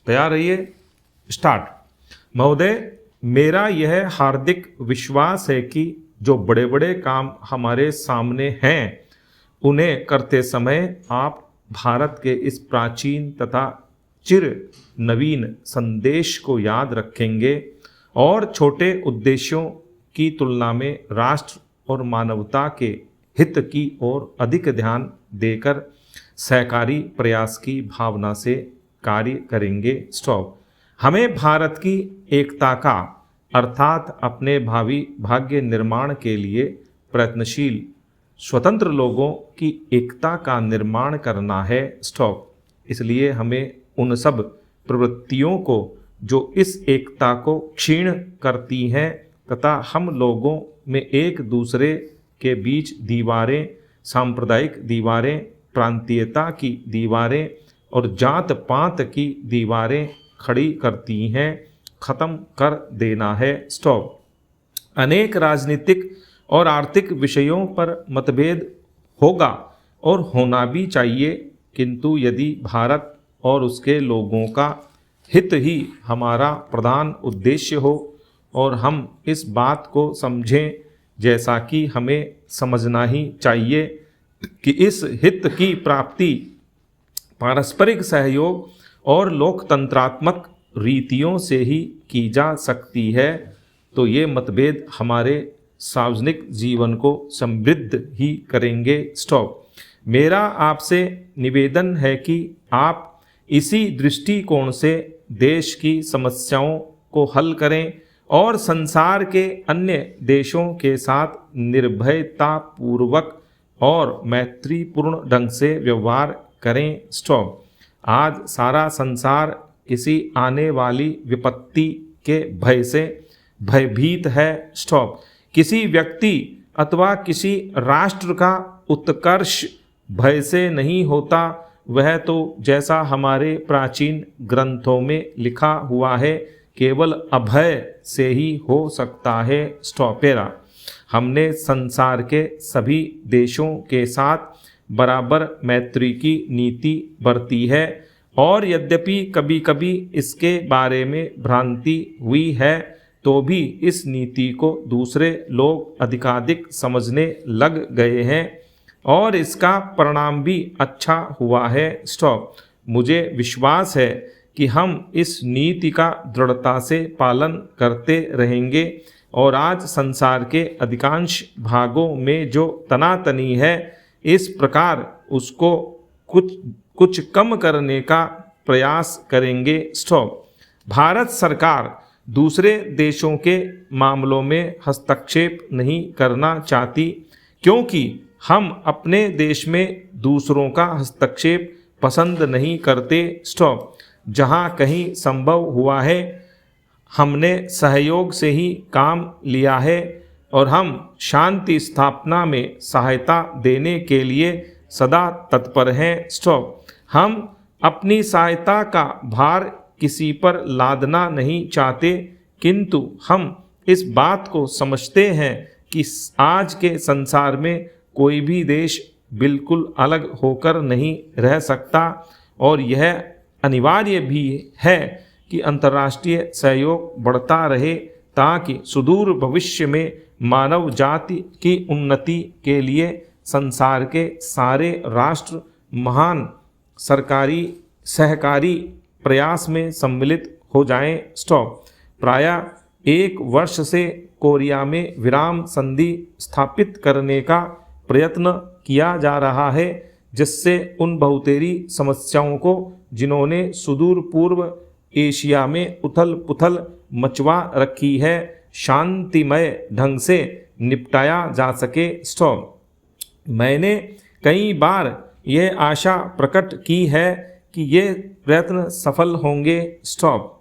तैयार रहिए, स्टार्ट। महोदय, मेरा यह हार्दिक विश्वास है कि जो बड़े बड़े काम हमारे सामने हैं उन्हें करते समय आप भारत के इस प्राचीन तथा चिर नवीन संदेश को याद रखेंगे और छोटे उद्देश्यों की तुलना में राष्ट्र और मानवता के हित की ओर अधिक ध्यान देकर सहकारी प्रयास की भावना से कार्य करेंगे। स्टॉप। हमें भारत की एकता का अर्थात अपने भावी भाग्य निर्माण के लिए प्रयत्नशील स्वतंत्र लोगों की एकता का निर्माण करना है। स्टॉप। इसलिए हमें उन सब प्रवृत्तियों को जो इस एकता को क्षीण करती हैं तथा हम लोगों में एक दूसरे के बीच दीवारें, सांप्रदायिक दीवारें, प्रांतीयता की दीवारें और जात पात की दीवारें खड़ी करती हैं, खत्म कर देना है। स्टॉप। अनेक राजनीतिक और आर्थिक विषयों पर मतभेद होगा और होना भी चाहिए, किंतु यदि भारत और उसके लोगों का हित ही हमारा प्रधान उद्देश्य हो और हम इस बात को समझें, जैसा कि हमें समझना ही चाहिए कि इस हित की प्राप्ति पारस्परिक सहयोग और लोकतंत्रात्मक रीतियों से ही की जा सकती है, तो ये मतभेद हमारे सार्वजनिक जीवन को समृद्ध ही करेंगे। स्टॉप। मेरा आपसे निवेदन है कि आप इसी दृष्टिकोण से देश की समस्याओं को हल करें और संसार के अन्य देशों के साथ निर्भयतापूर्वक और मैत्रीपूर्ण ढंग से व्यवहार करें। स्टॉप। आज सारा संसार किसी आने वाली विपत्ति के भय से भयभीत है। स्टॉप। किसी व्यक्ति अथवा किसी राष्ट्र का उत्कर्ष भय से नहीं होता, वह तो जैसा हमारे प्राचीन ग्रंथों में लिखा हुआ है केवल अभय से ही हो सकता है। स्टॉपेरा। हमने संसार के सभी देशों के साथ बराबर मैत्री की नीति बरती है और यद्यपि कभी कभी इसके बारे में भ्रांति हुई है, तो भी इस नीति को दूसरे लोग अधिकाधिक समझने लग गए हैं और इसका परिणाम भी अच्छा हुआ है। स्टॉप। मुझे विश्वास है कि हम इस नीति का दृढ़ता से पालन करते रहेंगे और आज संसार के अधिकांश भागों में जो तनातनी है, इस प्रकार उसको कुछ कम करने का प्रयास करेंगे। स्टॉप। भारत सरकार दूसरे देशों के मामलों में हस्तक्षेप नहीं करना चाहती, क्योंकि हम अपने देश में दूसरों का हस्तक्षेप पसंद नहीं करते। स्टॉप। जहाँ कहीं संभव हुआ है हमने सहयोग से ही काम लिया है और हम शांति स्थापना में सहायता देने के लिए सदा तत्पर हैं। स्टॉप। हम अपनी सहायता का भार किसी पर लादना नहीं चाहते, किंतु हम इस बात को समझते हैं कि आज के संसार में कोई भी देश बिल्कुल अलग होकर नहीं रह सकता और यह अनिवार्य भी है कि अंतर्राष्ट्रीय सहयोग बढ़ता रहे ताकि सुदूर भविष्य में मानव जाति की उन्नति के लिए संसार के सारे राष्ट्र महान सरकारी सहकारी प्रयास में सम्मिलित हो जाएं। स्टॉप। प्रायः 1 वर्ष से कोरिया में विराम संधि स्थापित करने का प्रयत्न किया जा रहा है, जिससे उन बहुतेरी समस्याओं को जिन्होंने सुदूर पूर्व एशिया में उथल पुथल मचवा रखी है, शांतिमय ढंग से निपटाया जा सके। स्टॉप। मैंने कई बार यह आशा प्रकट की है कि ये प्रयत्न सफल होंगे। स्टॉप।